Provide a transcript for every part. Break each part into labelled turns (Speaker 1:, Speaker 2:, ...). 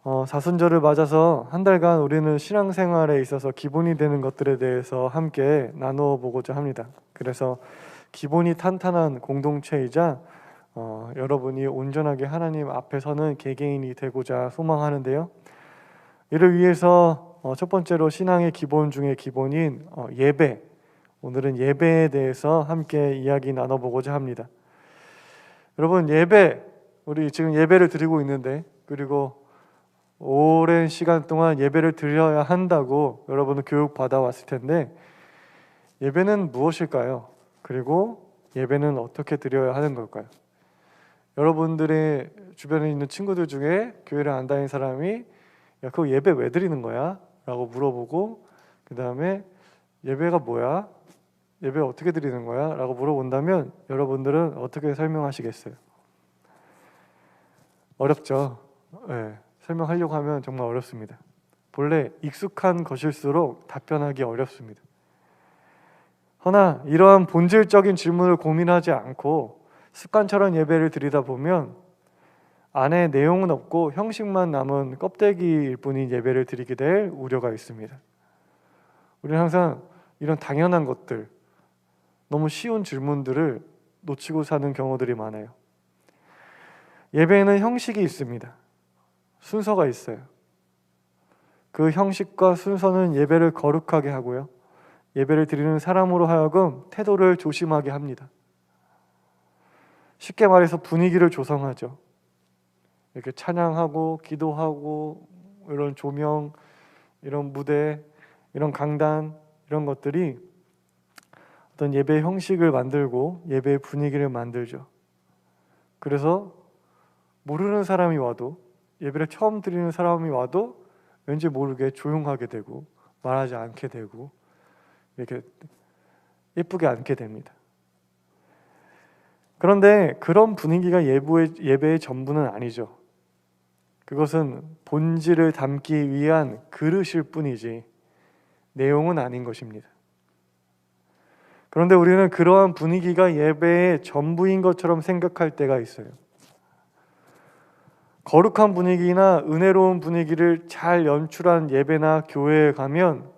Speaker 1: 사순절을 맞아서 한 달간 우리는 신앙생활에 있어서 기본이 되는 것들에 대해서 함께 나누어 보고자 합니다. 그래서 기본이 탄탄한 공동체이자 여러분이 온전하게 하나님 앞에 서는 개개인이 되고자 소망하는데요. 이를 위해서 첫 번째로 신앙의 기본 중에 기본인 예배, 오늘은 예배에 대해서 함께 이야기 나눠보고자 합니다. 여러분, 예배, 우리 지금 예배를 드리고 있는데, 그리고 오랜 시간 동안 예배를 드려야 한다고 여러분은 교육 받아왔을 텐데, 예배는 무엇일까요? 그리고 예배는 어떻게 드려야 하는 걸까요? 여러분들의 주변에 있는 친구들 중에 교회를 안 다니는 사람이 야, 그거 예배 왜 드리는 거야? 라고 물어보고, 그 다음에 예배가 뭐야? 예배 어떻게 드리는 거야? 라고 물어본다면 여러분들은 어떻게 설명하시겠어요? 어렵죠? 네, 설명하려고 하면 정말 어렵습니다. 본래 익숙한 것일수록 답변하기 어렵습니다. 허나 이러한 본질적인 질문을 고민하지 않고 습관처럼 예배를 드리다 보면 안에 내용은 없고 형식만 남은 껍데기일 뿐인 예배를 드리게 될 우려가 있습니다. 우리는 항상 이런 당연한 것들, 너무 쉬운 질문들을 놓치고 사는 경우들이 많아요. 예배에는 형식이 있습니다. 순서가 있어요. 그 형식과 순서는 예배를 거룩하게 하고요, 예배를 드리는 사람으로 하여금 태도를 조심하게 합니다. 쉽게 말해서 분위기를 조성하죠. 이렇게 찬양하고 기도하고 이런 조명, 이런 무대, 이런 강단, 이런 것들이 어떤 예배 형식을 만들고 예배의 분위기를 만들죠. 그래서 모르는 사람이 와도, 예배를 처음 드리는 사람이 와도 왠지 모르게 조용하게 되고 말하지 않게 되고 이렇게 예쁘게 앉게 됩니다. 그런데 그런 분위기가 예배의 전부는 아니죠. 그것은 본질을 담기 위한 그릇일 뿐이지 내용은 아닌 것입니다. 그런데 우리는 그러한 분위기가 예배의 전부인 것처럼 생각할 때가 있어요. 거룩한 분위기나 은혜로운 분위기를 잘 연출한 예배나 교회에 가면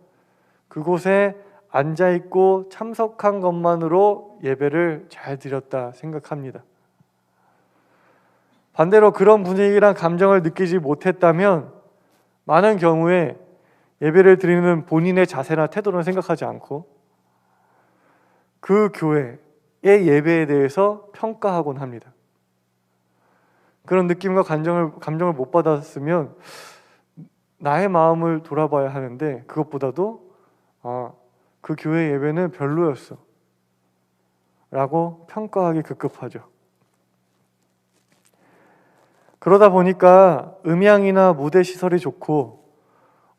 Speaker 1: 그곳에 앉아있고 참석한 것만으로 예배를 잘 드렸다 생각합니다. 반대로 그런 분위기랑 감정을 느끼지 못했다면 많은 경우에 예배를 드리는 본인의 자세나 태도는 생각하지 않고 그 교회의 예배에 대해서 평가하곤 합니다. 그런 느낌과 감정을 못 받았으면 나의 마음을 돌아봐야 하는데 그것보다도 그 교회 예배는 별로였어 라고 평가하기 급급하죠. 그러다 보니까 음향이나 무대 시설이 좋고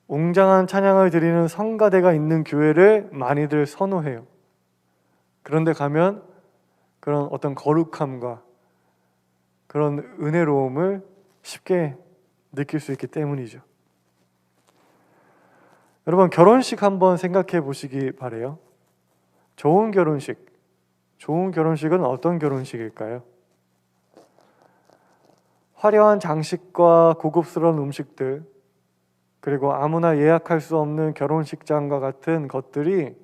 Speaker 1: 웅장한 찬양을 드리는 성가대가 있는 교회를 많이들 선호해요. 그런데 가면 그런 어떤 거룩함과 그런 은혜로움을 쉽게 느낄 수 있기 때문이죠. 여러분, 결혼식 한번 생각해 보시기 바래요. 좋은 결혼식은 어떤 결혼식일까요? 화려한 장식과 고급스러운 음식들, 그리고 아무나 예약할 수 없는 결혼식장과 같은 것들이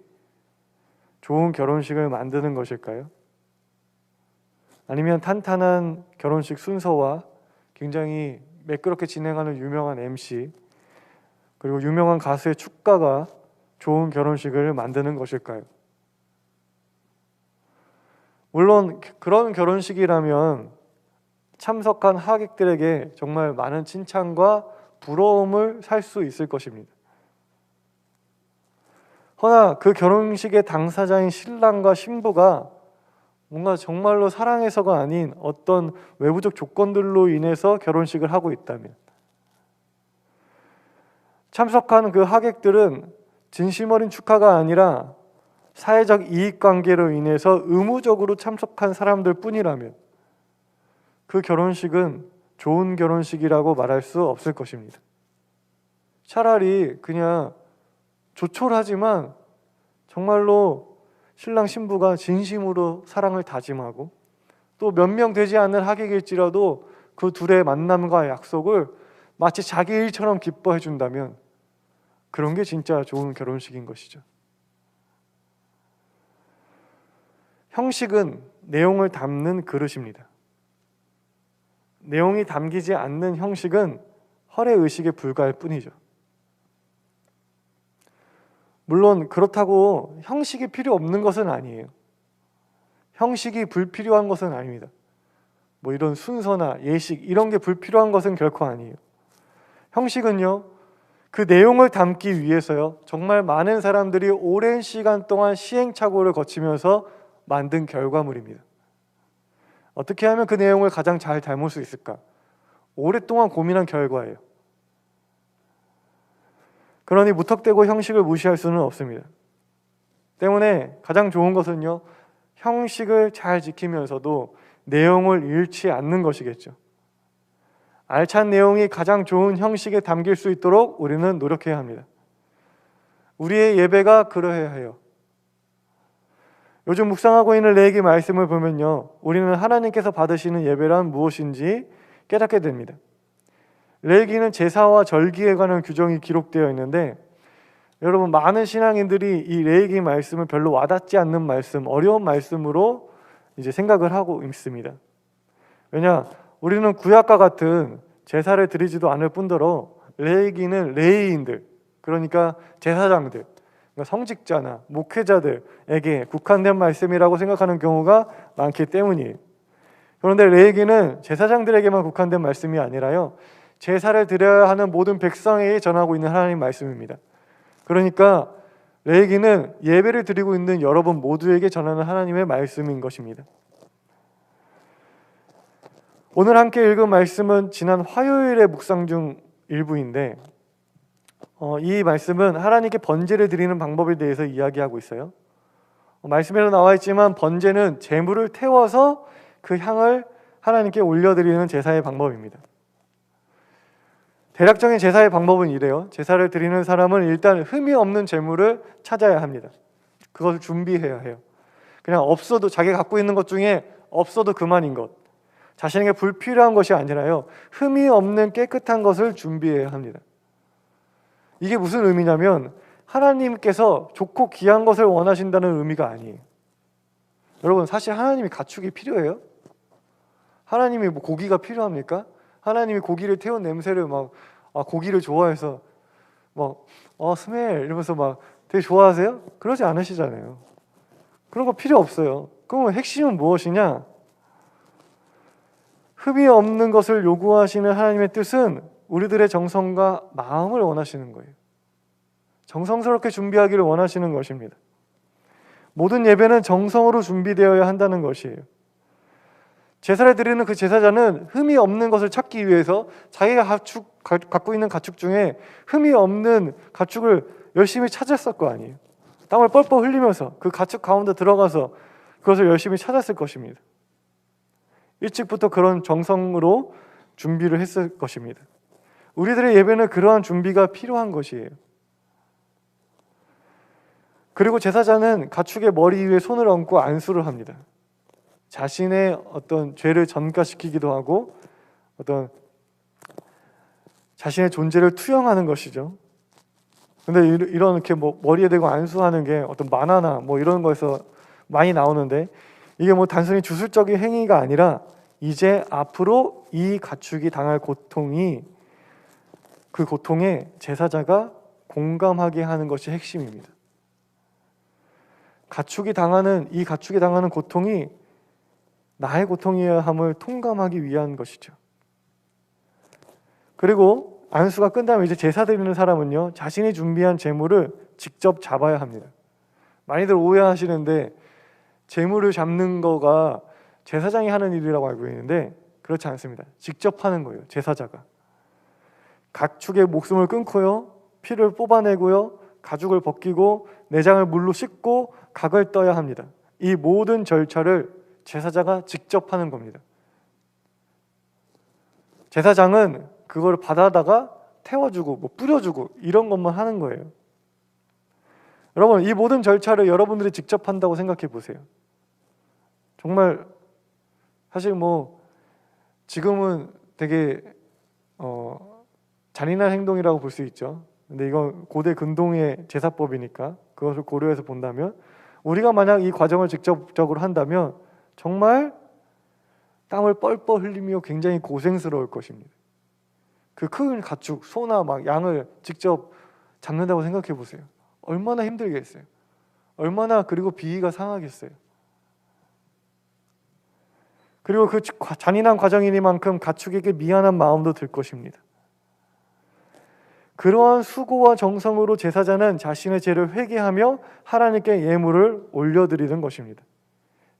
Speaker 1: 좋은 결혼식을 만드는 것일까요? 아니면 탄탄한 결혼식 순서와 굉장히 매끄럽게 진행하는 유명한 MC, 그리고 유명한 가수의 축가가 좋은 결혼식을 만드는 것일까요? 물론 그런 결혼식이라면 참석한 하객들에게 정말 많은 칭찬과 부러움을 살 수 있을 것입니다. 허나 그 결혼식의 당사자인 신랑과 신부가 뭔가 정말로 사랑해서가 아닌 어떤 외부적 조건들로 인해서 결혼식을 하고 있다면, 참석한 그 하객들은 진심 어린 축하가 아니라 사회적 이익관계로 인해서 의무적으로 참석한 사람들 뿐이라면 그 결혼식은 좋은 결혼식이라고 말할 수 없을 것입니다. 차라리 그냥 조촐하지만 정말로 신랑 신부가 진심으로 사랑을 다짐하고 또 몇 명 되지 않는 하객일지라도 그 둘의 만남과 약속을 마치 자기 일처럼 기뻐해 준다면 그런 게 진짜 좋은 결혼식인 것이죠. 형식은 내용을 담는 그릇입니다. 내용이 담기지 않는 형식은 허례의식에 불과할 뿐이죠. 물론 그렇다고 형식이 필요 없는 것은 아니에요. 형식이 불필요한 것은 아닙니다. 뭐 이런 순서나 예식 이런 게 불필요한 것은 결코 아니에요. 형식은요, 그 내용을 담기 위해서요, 정말 많은 사람들이 오랜 시간 동안 시행착오를 거치면서 만든 결과물입니다. 어떻게 하면 그 내용을 가장 잘 담을 수 있을까? 오랫동안 고민한 결과예요. 그러니 무턱대고 형식을 무시할 수는 없습니다. 때문에 가장 좋은 것은요, 형식을 잘 지키면서도 내용을 잃지 않는 것이겠죠. 알찬 내용이 가장 좋은 형식에 담길 수 있도록 우리는 노력해야 합니다. 우리의 예배가 그러해야 해요. 요즘 묵상하고 있는 레위기 말씀을 보면요, 우리는 하나님께서 받으시는 예배란 무엇인지 깨닫게 됩니다. 레위기는 제사와 절기에 관한 규정이 기록되어 있는데, 여러분, 많은 신앙인들이 이 레위기 말씀을 별로 와닿지 않는 말씀, 어려운 말씀으로 이제 생각을 하고 있습니다. 왜냐? 우리는 구약과 같은 제사를 드리지도 않을 뿐더러 레위기는 레위인들, 그러니까 제사장들, 그러니까 성직자나 목회자들에게 국한된 말씀이라고 생각하는 경우가 많기 때문이에요. 그런데 레위기는 제사장들에게만 국한된 말씀이 아니라요, 제사를 드려야 하는 모든 백성에게 전하고 있는 하나님 말씀입니다. 그러니까 레위기는 예배를 드리고 있는 여러분 모두에게 전하는 하나님의 말씀인 것입니다. 오늘 함께 읽은 말씀은 지난 화요일의 묵상 중 일부인데, 이 말씀은 하나님께 번제를 드리는 방법에 대해서 이야기하고 있어요. 말씀에도 나와 있지만 번제는 제물을 태워서 그 향을 하나님께 올려드리는 제사의 방법입니다. 대략적인 제사의 방법은 이래요. 제사를 드리는 사람은 일단 흠이 없는 제물을 찾아야 합니다. 그것을 준비해야 해요. 그냥 없어도, 자기가 갖고 있는 것 중에 없어도 그만인 것, 자신에게 불필요한 것이 아니라요, 흠이 없는 깨끗한 것을 준비해야 합니다. 이게 무슨 의미냐면 하나님께서 좋고 귀한 것을 원하신다는 의미가 아니에요. 여러분, 사실 하나님이 가축이 필요해요? 하나님이 뭐 고기가 필요합니까? 하나님이 고기를 태운 냄새를 막 고기를 좋아해서 막 스멜 이러면서 막 되게 좋아하세요? 그러지 않으시잖아요. 그런 거 필요 없어요. 그럼 핵심은 무엇이냐? 흠이 없는 것을 요구하시는 하나님의 뜻은 우리들의 정성과 마음을 원하시는 거예요. 정성스럽게 준비하기를 원하시는 것입니다. 모든 예배는 정성으로 준비되어야 한다는 것이에요. 제사를 드리는 그 제사장은 흠이 없는 것을 찾기 위해서 자기가 갖고 있는 가축 중에 흠이 없는 가축을 열심히 찾았을 거 아니에요. 땀을 뻘뻘 흘리면서 그 가축 가운데 들어가서 그것을 열심히 찾았을 것입니다. 일찍부터 그런 정성으로 준비를 했을 것입니다. 우리들의 예배는 그러한 준비가 필요한 것이에요. 그리고 제사장은 가축의 머리 위에 손을 얹고 안수를 합니다. 자신의 어떤 죄를 전가시키기도 하고 어떤 자신의 존재를 투영하는 것이죠. 근데 이렇게 뭐 머리에 대고 안수하는 게 어떤 만화나 뭐 이런 거에서 많이 나오는데, 이게 뭐 단순히 주술적인 행위가 아니라 이제 앞으로 이 가축이 당할 고통이, 그 고통에 제사자가 공감하게 하는 것이 핵심입니다. 가축이 당하는 고통이 나의 고통이어야 함을 통감하기 위한 것이죠. 그리고 안수가 끝나면 이제 제사 드리는 사람은요, 자신이 준비한 제물을 직접 잡아야 합니다. 많이들 오해하시는데 제물을 잡는 거가 제사장이 하는 일이라고 알고 있는데 그렇지 않습니다. 직접 하는 거예요. 제사자가 가축의 목숨을 끊고요, 피를 뽑아내고요, 가죽을 벗기고 내장을 물로 씻고 각을 떠야 합니다. 이 모든 절차를 제사자가 직접 하는 겁니다. 제사장은 그걸 받아다가 태워주고 뭐 뿌려주고 이런 것만 하는 거예요. 여러분, 이 모든 절차를 여러분들이 직접 한다고 생각해 보세요. 정말 사실 뭐 지금은 되게 잔인한 행동이라고 볼 수 있죠. 근데 이건 고대 근동의 제사법이니까 그것을 고려해서 본다면, 우리가 만약 이 과정을 직접적으로 한다면 정말 땀을 뻘뻘 흘리며 굉장히 고생스러울 것입니다. 그 큰 가축, 소나 막 양을 직접 잡는다고 생각해 보세요. 얼마나 힘들겠어요. 얼마나, 그리고 비위가 상하겠어요. 그리고 그 잔인한 과정이니만큼 가축에게 미안한 마음도 들 것입니다. 그러한 수고와 정성으로 제사장은 자신의 죄를 회개하며 하나님께 예물을 올려드리는 것입니다.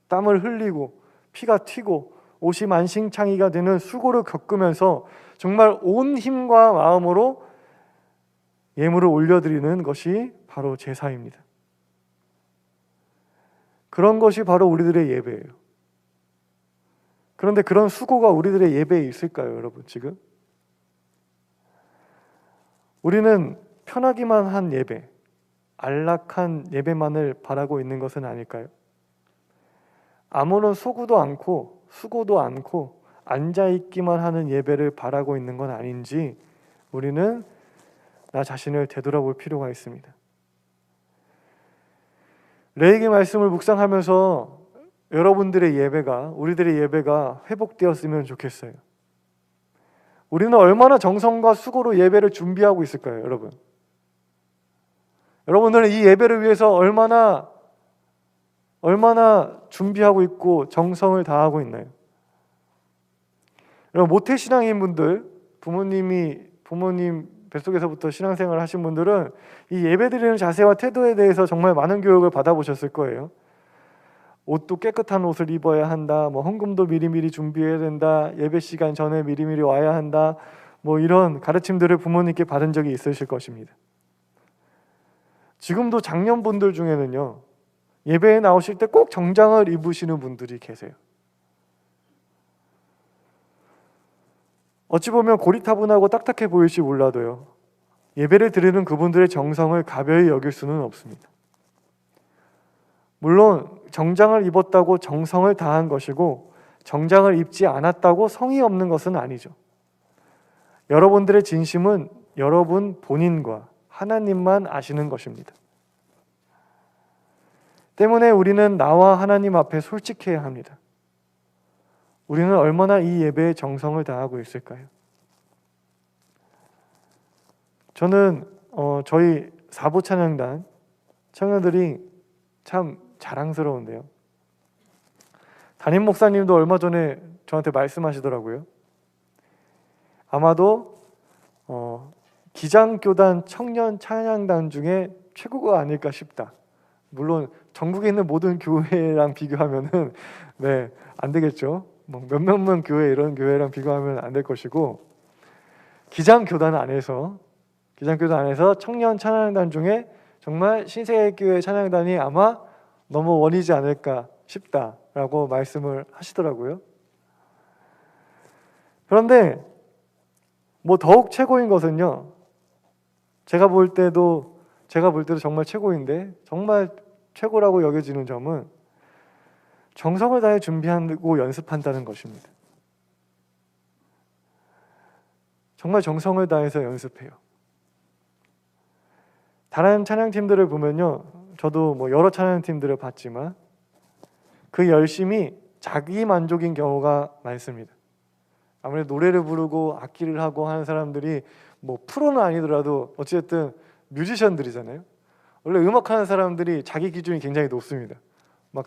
Speaker 1: 땀을 흘리고 피가 튀고 옷이 만신창이가 되는 수고를 겪으면서 정말 온 힘과 마음으로 예물을 올려드리는 것이 바로 제사입니다. 그런 것이 바로 우리들의 예배예요. 그런데 그런 수고가 우리들의 예배에 있을까요, 여러분? 지금 우리는 편하기만 한 예배, 안락한 예배만을 바라고 있는 것은 아닐까요? 아무런 소구도 않고 수고도 않고 앉아있기만 하는 예배를 바라고 있는 건 아닌지 우리는 나 자신을 되돌아볼 필요가 있습니다. 레위기 말씀을 묵상하면서 여러분들의 예배가, 우리들의 예배가 회복되었으면 좋겠어요. 우리는 얼마나 정성과 수고로 예배를 준비하고 있을까요, 여러분? 여러분들은 이 예배를 위해서 얼마나 준비하고 있고 정성을 다하고 있나요? 여러분, 모태신앙인 분들, 부모님 뱃속에서부터 신앙생활을 하신 분들은 이 예배드리는 자세와 태도에 대해서 정말 많은 교육을 받아보셨을 거예요. 옷도 깨끗한 옷을 입어야 한다, 헌금도 미리미리 준비해야 된다, 예배 시간 전에 미리미리 와야 한다, 이런 가르침들을 부모님께 받은 적이 있으실 것입니다. 지금도 장년분들 중에는요, 예배에 나오실 때 꼭 정장을 입으시는 분들이 계세요. 어찌 보면 고리타분하고 딱딱해 보일지 몰라도요, 예배를 드리는 그분들의 정성을 가벼이 여길 수는 없습니다. 물론 정장을 입었다고 정성을 다한 것이고 정장을 입지 않았다고 성의 없는 것은 아니죠. 여러분들의 진심은 여러분 본인과 하나님만 아시는 것입니다. 때문에 우리는 나와 하나님 앞에 솔직해야 합니다. 우리는 얼마나 이 예배에 정성을 다하고 있을까요? 저는 저희 사부 찬양단 청년들이 참 자랑스러운데요. 담임 목사님도 얼마 전에 저한테 말씀하시더라고요. 아마도 기장교단 청년 찬양단 중에 최고가 아닐까 싶다. 물론 전국에 있는 모든 교회랑 비교하면은 안 되겠죠. 몇몇만 교회, 이런 교회랑 비교하면 안 될 것이고, 기장교단 안에서 청년 찬양단 중에 정말 신세계교회 찬양단이 아마 너무 원이지 않을까 싶다라고 말씀을 하시더라고요. 그런데 더욱 최고인 것은요, 제가 볼 때도 정말 최고인데, 정말 최고라고 여겨지는 점은 정성을 다해 준비하고 연습한다는 것입니다. 정말 정성을 다해서 연습해요. 다른 찬양팀들을 보면요, 저도 여러 찬양팀들을 봤지만 그 열심이 자기 만족인 경우가 많습니다. 아무래도 노래를 부르고 악기를 하고 하는 사람들이 프로는 아니더라도 어쨌든 뮤지션들이잖아요. 원래 음악하는 사람들이 자기 기준이 굉장히 높습니다.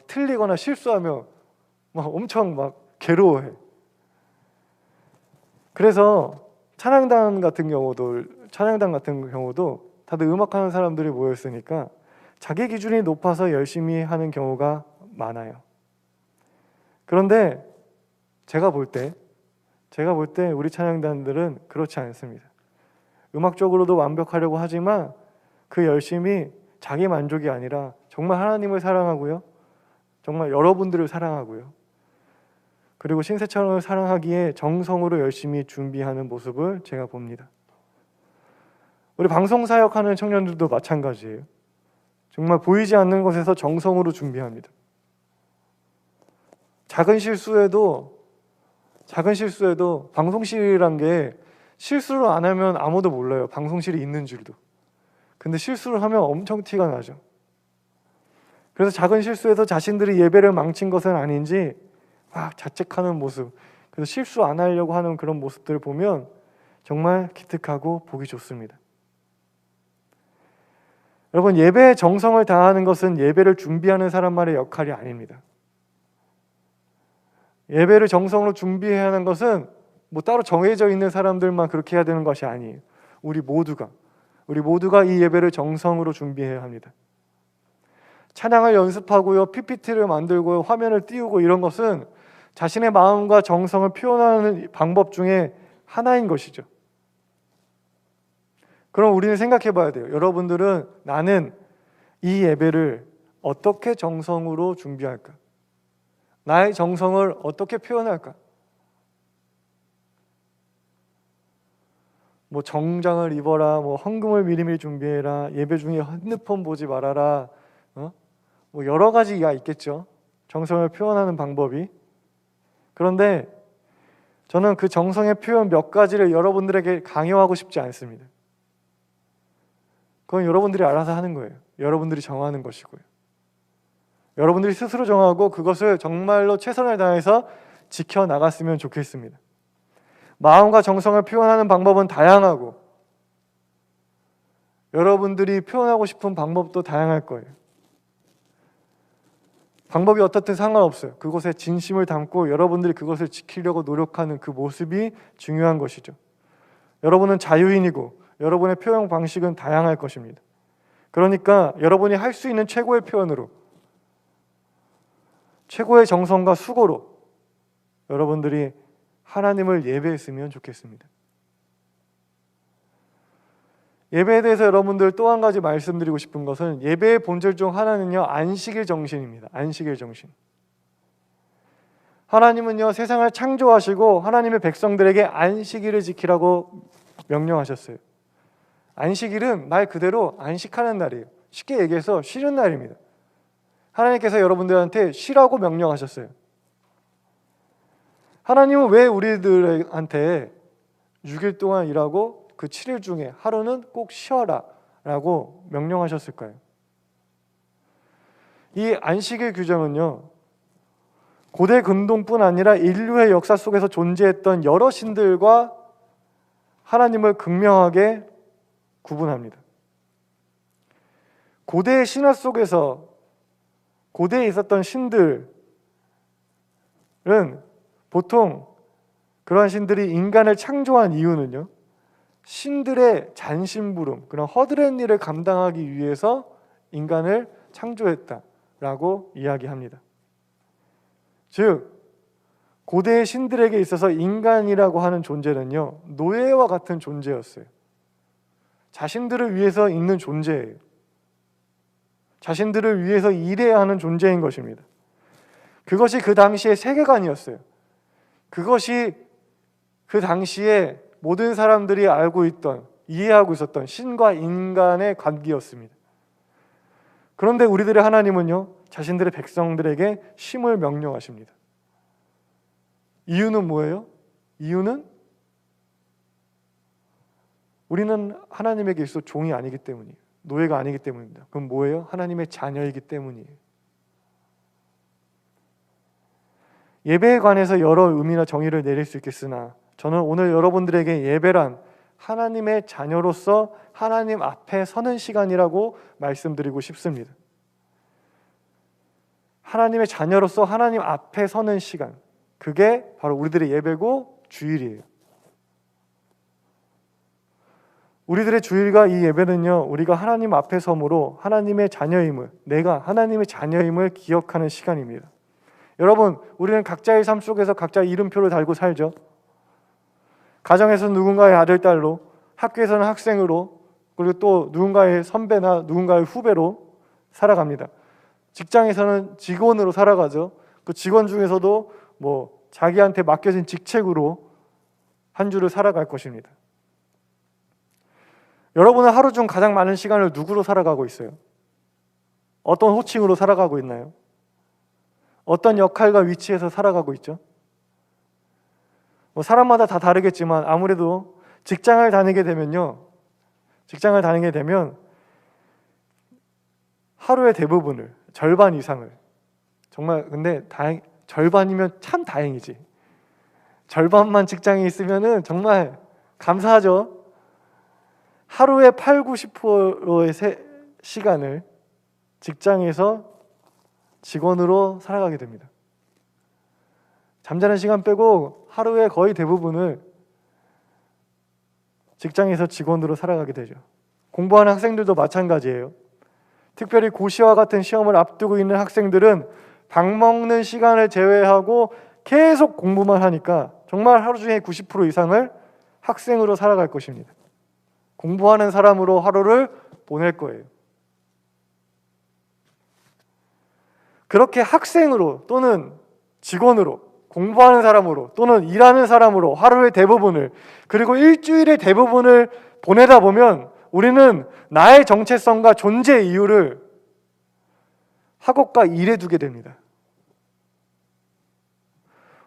Speaker 1: 틀리거나 실수하면 엄청 괴로워해. 그래서 찬양단 같은 경우도 다들 음악하는 사람들이 모였으니까 자기 기준이 높아서 열심히 하는 경우가 많아요. 그런데 제가 볼 때 우리 찬양단들은 그렇지 않습니다. 음악적으로도 완벽하려고 하지만 그 열심이 자기 만족이 아니라 정말 하나님을 사랑하고요, 정말 여러분들을 사랑하고요, 그리고 신세천을 사랑하기에 정성으로 열심히 준비하는 모습을 제가 봅니다. 우리 방송사역하는 청년들도 마찬가지예요. 정말 보이지 않는 곳에서 정성으로 준비합니다. 작은 실수에도 방송실이란 게 실수를 안 하면 아무도 몰라요. 방송실이 있는 줄도. 근데 실수를 하면 엄청 티가 나죠. 그래서 작은 실수에서 자신들이 예배를 망친 것은 아닌지 막 자책하는 모습, 그래서 실수 안 하려고 하는 그런 모습들을 보면 정말 기특하고 보기 좋습니다. 여러분, 예배의 정성을 다하는 것은 예배를 준비하는 사람만의 역할이 아닙니다. 예배를 정성으로 준비해야 하는 것은 뭐 따로 정해져 있는 사람들만 그렇게 해야 되는 것이 아니에요. 우리 모두가 이 예배를 정성으로 준비해야 합니다. 찬양을 연습하고요, PPT를 만들고요, 화면을 띄우고 이런 것은 자신의 마음과 정성을 표현하는 방법 중에 하나인 것이죠. 그럼 우리는 생각해 봐야 돼요. 여러분들은 나는 이 예배를 어떻게 정성으로 준비할까? 나의 정성을 어떻게 표현할까? 뭐 정장을 입어라, 뭐 헌금을 미리미리 준비해라, 예배 중에 핸드폰 보지 말아라, 뭐 여러 가지가 있겠죠. 정성을 표현하는 방법이. 그런데 저는 그 정성의 표현 몇 가지를 여러분들에게 강요하고 싶지 않습니다. 그건 여러분들이 알아서 하는 거예요. 여러분들이 정하는 것이고요. 여러분들이 스스로 정하고 그것을 정말로 최선을 다해서 지켜나갔으면 좋겠습니다. 마음과 정성을 표현하는 방법은 다양하고 여러분들이 표현하고 싶은 방법도 다양할 거예요. 방법이 어떻든 상관없어요. 그곳에 진심을 담고 여러분들이 그것을 지키려고 노력하는 그 모습이 중요한 것이죠. 여러분은 자유인이고 여러분의 표현 방식은 다양할 것입니다. 그러니까 여러분이 할 수 있는 최고의 표현으로, 최고의 정성과 수고로 여러분들이 하나님을 예배했으면 좋겠습니다. 예배에 대해서 여러분들 또 한 가지 말씀드리고 싶은 것은 예배의 본질 중 하나는요, 안식일 정신입니다. 안식일 정신. 하나님은요, 세상을 창조하시고 하나님의 백성들에게 안식일을 지키라고 명령하셨어요. 안식일은 말 그대로 안식하는 날이에요. 쉽게 얘기해서 쉬는 날입니다. 하나님께서 여러분들한테 쉬라고 명령하셨어요. 하나님은 왜 우리들한테 6일 동안 일하고 그 7일 중에 하루는 꼭 쉬어라 라고 명령하셨을까요? 이 안식일 규정은요, 고대 근동뿐 아니라 인류의 역사 속에서 존재했던 여러 신들과 하나님을 극명하게 구분합니다. 고대의 신화 속에서 고대에 있었던 신들은 보통 그러한 신들이 인간을 창조한 이유는요, 신들의 잔심부름, 그런 허드렛 일을 감당하기 위해서 인간을 창조했다라고 이야기합니다. 즉, 고대의 신들에게 있어서 인간이라고 하는 존재는요, 노예와 같은 존재였어요. 자신들을 위해서 있는 존재예요. 자신들을 위해서 일해야 하는 존재인 것입니다. 그것이 그 당시의 세계관이었어요. 그것이 그 당시에 모든 사람들이 알고 있던, 이해하고 있었던 신과 인간의 관계였습니다. 그런데 우리들의 하나님은요, 자신들의 백성들에게 쉼을 명령하십니다. 이유는 뭐예요? 이유는 우리는 하나님에게 있어 종이 아니기 때문이에요. 노예가 아니기 때문입니다. 그럼 뭐예요? 하나님의 자녀이기 때문이에요. 예배에 관해서 여러 의미나 정의를 내릴 수 있겠으나 저는 오늘 여러분들에게 예배란 하나님의 자녀로서 하나님 앞에 서는 시간이라고 말씀드리고 싶습니다. 하나님의 자녀로서 하나님 앞에 서는 시간, 그게 바로 우리들의 예배고 주일이에요. 우리들의 주일과 이 예배는요, 우리가 하나님 앞에 섬으로 하나님의 자녀임을, 내가 하나님의 자녀임을 기억하는 시간입니다. 여러분, 우리는 각자의 삶 속에서 각자의 이름표를 달고 살죠. 가정에서는 누군가의 아들, 딸로, 학교에서는 학생으로, 그리고 또 누군가의 선배나 누군가의 후배로 살아갑니다. 직장에서는 직원으로 살아가죠. 그 직원 중에서도 뭐 자기한테 맡겨진 직책으로 한 주를 살아갈 것입니다. 여러분은 하루 중 가장 많은 시간을 누구로 살아가고 있어요? 어떤 호칭으로 살아가고 있나요? 어떤 역할과 위치에서 살아가고 있죠? 뭐 사람마다 다 다르겠지만 아무래도 직장을 다니게 되면요, 직장을 다니게 되면 하루의 대부분을, 절반 이상을, 정말 근데 절반이면 참 다행이지. 절반만 직장에 있으면은 정말 감사하죠. 하루의 8, 90%의 시간을 직장에서 직원으로 살아가게 됩니다. 잠자는 시간 빼고 하루의 거의 대부분을 직장에서 직원으로 살아가게 되죠. 공부하는 학생들도 마찬가지예요. 특별히 고시와 같은 시험을 앞두고 있는 학생들은 밥 먹는 시간을 제외하고 계속 공부만 하니까 정말 하루 중에 90% 이상을 학생으로 살아갈 것입니다. 공부하는 사람으로 하루를 보낼 거예요. 그렇게 학생으로 또는 직원으로, 공부하는 사람으로 또는 일하는 사람으로 하루의 대부분을, 그리고 일주일의 대부분을 보내다 보면 우리는 나의 정체성과 존재 이유를 학업과 일에 두게 됩니다.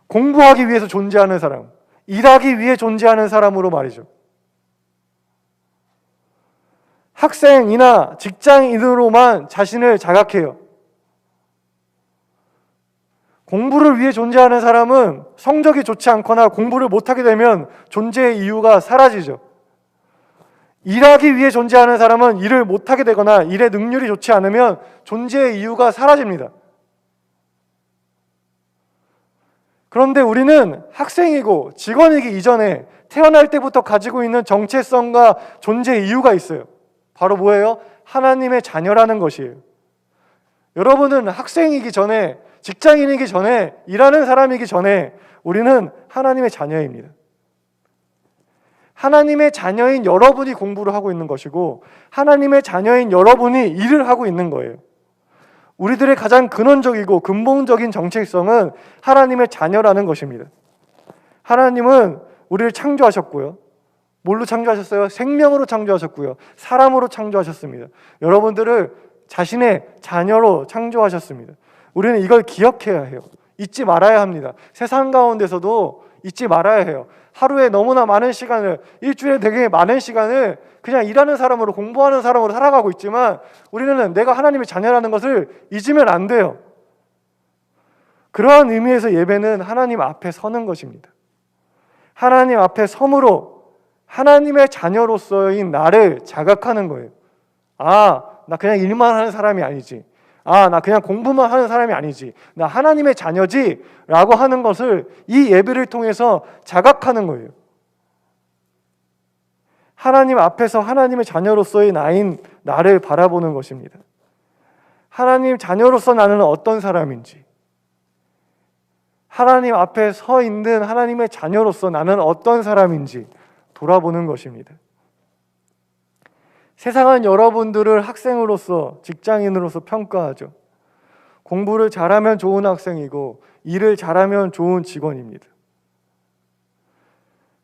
Speaker 1: 공부하기 위해서 존재하는 사람, 일하기 위해 존재하는 사람으로 말이죠. 학생이나 직장인으로만 자신을 자각해요. 공부를 위해 존재하는 사람은 성적이 좋지 않거나 공부를 못하게 되면 존재의 이유가 사라지죠. 일하기 위해 존재하는 사람은 일을 못하게 되거나 일의 능률이 좋지 않으면 존재의 이유가 사라집니다. 그런데 우리는 학생이고 직원이기 이전에 태어날 때부터 가지고 있는 정체성과 존재 이유가 있어요. 바로 뭐예요? 하나님의 자녀라는 것이에요. 여러분은 학생이기 전에, 직장인이기 전에, 일하는 사람이기 전에 우리는 하나님의 자녀입니다. 하나님의 자녀인 여러분이 공부를 하고 있는 것이고 하나님의 자녀인 여러분이 일을 하고 있는 거예요. 우리들의 가장 근원적이고 근본적인 정체성은 하나님의 자녀라는 것입니다. 하나님은 우리를 창조하셨고요. 뭘로 창조하셨어요? 생명으로 창조하셨고요. 사람으로 창조하셨습니다. 여러분들을 자신의 자녀로 창조하셨습니다. 우리는 이걸 기억해야 해요. 잊지 말아야 합니다. 세상 가운데서도 잊지 말아야 해요. 하루에 너무나 많은 시간을, 일주일에 되게 많은 시간을 그냥 일하는 사람으로, 공부하는 사람으로 살아가고 있지만 우리는 내가 하나님의 자녀라는 것을 잊으면 안 돼요. 그러한 의미에서 예배는 하나님 앞에 서는 것입니다. 하나님 앞에 섬으로 하나님의 자녀로서인 나를 자각하는 거예요. 아, 나 그냥 일만 하는 사람이 아니지. 아, 나 그냥 공부만 하는 사람이 아니지. 나 하나님의 자녀지 라고 하는 것을 이 예배를 통해서 자각하는 거예요. 하나님 앞에서 하나님의 자녀로서의 나를 바라보는 것입니다. 하나님 자녀로서 나는 어떤 사람인지, 하나님 앞에 서 있는 하나님의 자녀로서 나는 어떤 사람인지 돌아보는 것입니다. 세상은 여러분들을 학생으로서, 직장인으로서 평가하죠. 공부를 잘하면 좋은 학생이고 일을 잘하면 좋은 직원입니다.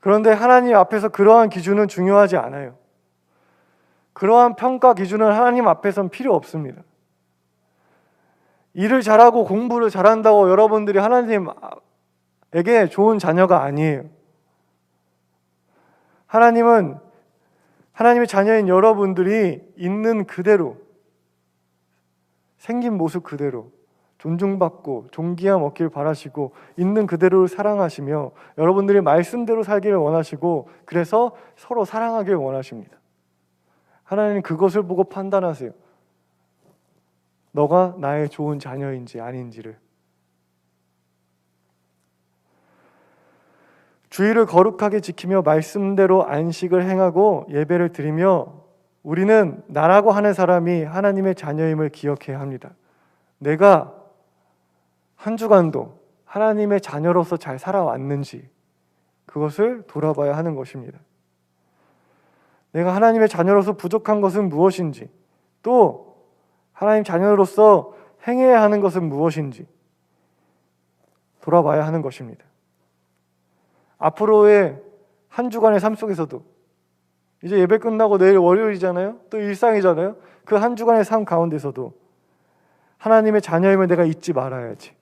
Speaker 1: 그런데 하나님 앞에서 그러한 기준은 중요하지 않아요. 그러한 평가 기준은 하나님 앞에서는 필요 없습니다. 일을 잘하고 공부를 잘한다고 여러분들이 하나님에게 좋은 자녀가 아니에요. 하나님은 하나님의 자녀인 여러분들이 있는 그대로, 생긴 모습 그대로 존중받고 존귀함 얻길 바라시고 있는 그대로를 사랑하시며 여러분들이 말씀대로 살기를 원하시고 그래서 서로 사랑하길 원하십니다. 하나님은 그것을 보고 판단하세요. 너가 나의 좋은 자녀인지 아닌지를. 주의를 거룩하게 지키며 말씀대로 안식을 행하고 예배를 드리며 우리는 나라고 하는 사람이 하나님의 자녀임을 기억해야 합니다. 내가 한 주간도 하나님의 자녀로서 잘 살아왔는지 그것을 돌아봐야 하는 것입니다. 내가 하나님의 자녀로서 부족한 것은 무엇인지, 또 하나님 자녀로서 행해야 하는 것은 무엇인지 돌아봐야 하는 것입니다. 앞으로의 한 주간의 삶 속에서도 이제 예배 끝나고 내일 월요일이잖아요. 또 일상이잖아요. 그 한 주간의 삶 가운데서도 하나님의 자녀임을 내가 잊지 말아야지.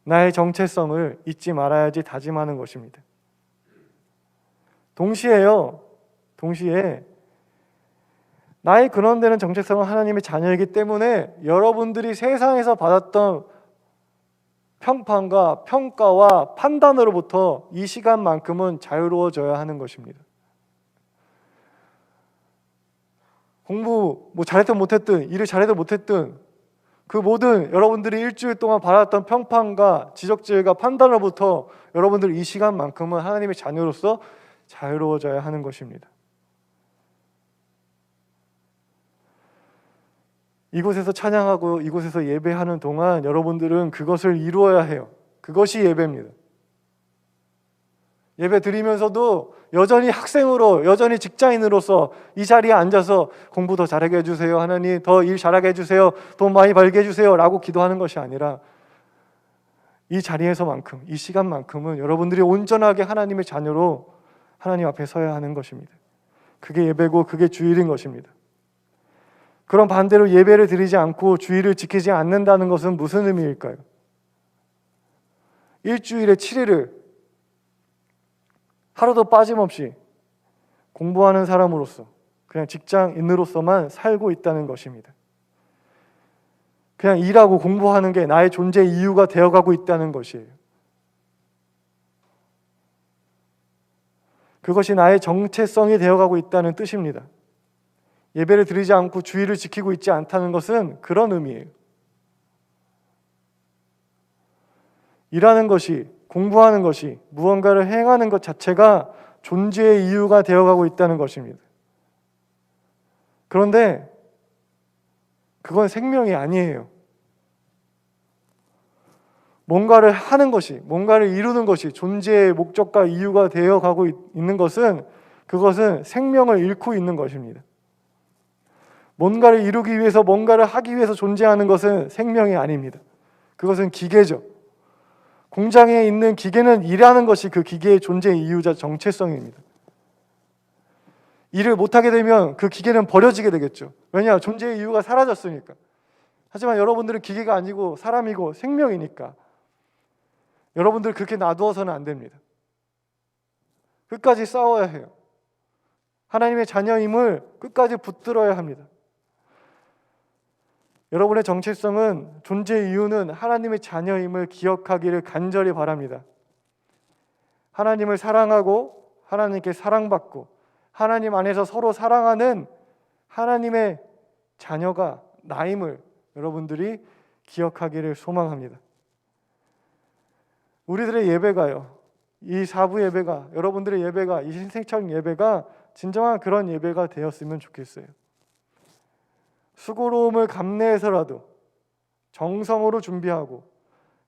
Speaker 1: 나의 정체성을 잊지 말아야지 다짐하는 것입니다. 동시에 나의 근원되는 정체성은 하나님의 자녀이기 때문에 여러분들이 세상에서 받았던 평판과 평가와 판단으로부터 이 시간만큼은 자유로워져야 하는 것입니다. 공부 잘했든 못했든, 일을 잘해도 못했든, 그 모든 여러분들이 일주일 동안 받았던 평판과 지적질과 판단으로부터 여러분들 이 시간만큼은 하나님의 자녀로서 자유로워져야 하는 것입니다. 이곳에서 찬양하고 이곳에서 예배하는 동안 여러분들은 그것을 이루어야 해요. 그것이 예배입니다. 예배 드리면서도 여전히 학생으로, 여전히 직장인으로서 이 자리에 앉아서 공부 더 잘하게 해주세요, 하나님 더 일 잘하게 해주세요, 돈 많이 벌게 해주세요 라고 기도하는 것이 아니라 이 자리에서만큼, 이 시간만큼은 여러분들이 온전하게 하나님의 자녀로 하나님 앞에 서야 하는 것입니다. 그게 예배고 그게 주일인 것입니다. 그럼 반대로 예배를 드리지 않고 주일을 지키지 않는다는 것은 무슨 의미일까요? 일주일에 7일을 하루도 빠짐없이 공부하는 사람으로서, 그냥 직장인으로서만 살고 있다는 것입니다. 그냥 일하고 공부하는 게 나의 존재 이유가 되어가고 있다는 것이에요. 그것이 나의 정체성이 되어가고 있다는 뜻입니다. 예배를 드리지 않고 주의를 지키고 있지 않다는 것은 그런 의미예요. 일하는 것이, 공부하는 것이, 무언가를 행하는 것 자체가 존재의 이유가 되어가고 있다는 것입니다. 그런데 그건 생명이 아니에요. 뭔가를 하는 것이, 뭔가를 이루는 것이 존재의 목적과 이유가 되어가고 있는 것은, 그것은 생명을 잃고 있는 것입니다. 뭔가를 이루기 위해서, 뭔가를 하기 위해서 존재하는 것은 생명이 아닙니다. 그것은 기계죠. 공장에 있는 기계는 일하는 것이 그 기계의 존재 이유자 정체성입니다. 일을 못하게 되면 그 기계는 버려지게 되겠죠. 왜냐? 존재의 이유가 사라졌으니까. 하지만 여러분들은 기계가 아니고 사람이고 생명이니까 여러분들 그렇게 놔두어서는 안 됩니다. 끝까지 싸워야 해요. 하나님의 자녀임을 끝까지 붙들어야 합니다. 여러분의 정체성은, 존재 이유는 하나님의 자녀임을 기억하기를 간절히 바랍니다. 하나님을 사랑하고 하나님께 사랑받고 하나님 안에서 서로 사랑하는 하나님의 자녀가 나임을 여러분들이 기억하기를 소망합니다. 우리들의 예배가요, 이 사부 예배가, 여러분들의 예배가, 이 신생청 예배가 진정한 그런 예배가 되었으면 좋겠어요. 수고로움을 감내해서라도 정성으로 준비하고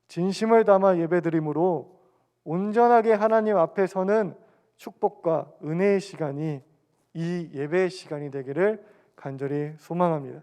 Speaker 1: 진심을 담아 예배드림으로 온전하게 하나님 앞에 서는 축복과 은혜의 시간이 이 예배의 시간이 되기를 간절히 소망합니다.